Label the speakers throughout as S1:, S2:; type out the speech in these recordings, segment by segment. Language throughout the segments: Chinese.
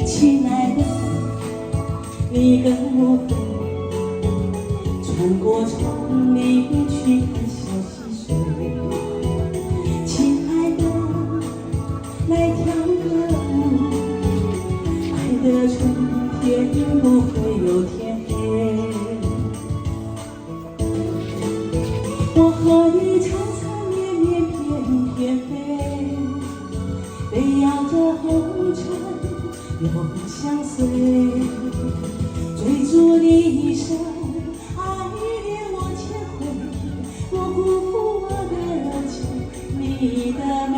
S1: 亲爱的，你跟我飞，穿过丛林去看小溪水。亲爱的，来跳个舞，爱的春天不会有天黑。我和你缠缠绵绵，翩翩飞，背摇着红尘永相随，追逐你一生，爱恋我千回，不辜负我的柔情，你的美。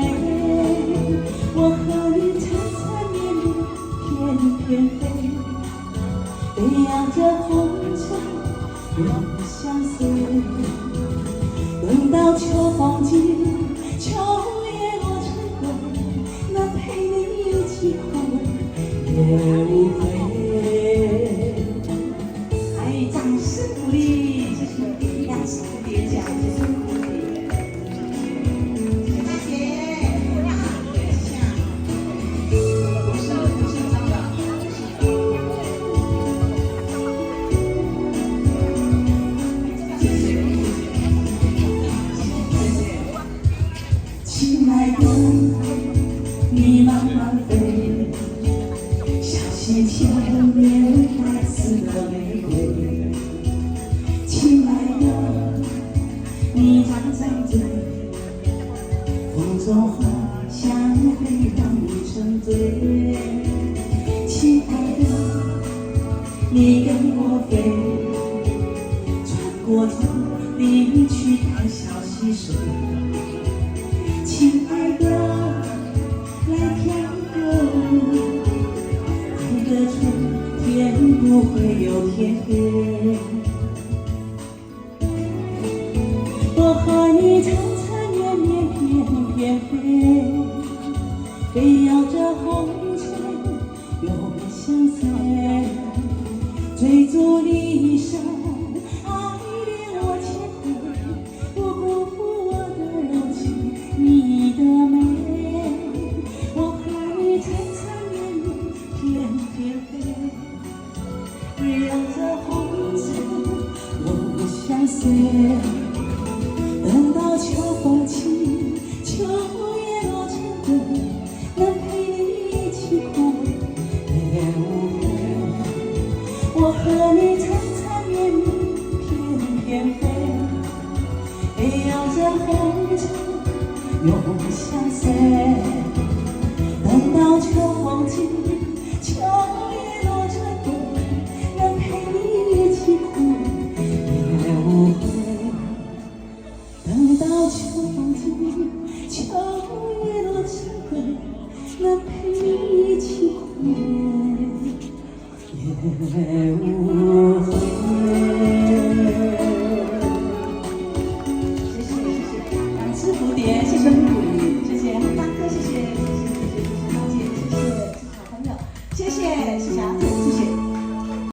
S1: 我和你缠缠绵绵，翩翩飞，背摇着红尘永相随。等到秋风尽，秋叶落成灰，能陪你一起哭也无悔。
S2: 哎，掌声鼓励，这是两次叠加，这是鼓励。谢谢，不是脏的。
S1: 亲爱的，你慢慢飞，小溪前面白色的玫瑰。亲爱的，你站在这里，风中花香会让你沉醉。亲爱的，你跟我飞，穿过丛林去看小溪水。亲爱的，来跳个舞，爱的春天不会有天黑。我和你缠缠绵绵，翩翩飞，背摇着红尘永相随，追逐你一生，爱恋我千回，不辜负我的柔情，你的美。我和你缠缠绵绵，翩翩飞，背摇着红尘永相随。等到秋风起，秋叶落成灰，能陪你一起哭也无悔。我和你缠缠绵绵，翩翩飞，背摇着红尘永相随。等到秋风起，秋叶落成灰，能陪你一起哭也无悔。等到秋风尽，秋叶落成灰，能陪你一起哭也无悔。
S2: 谢谢，两次蝴蝶，谢谢。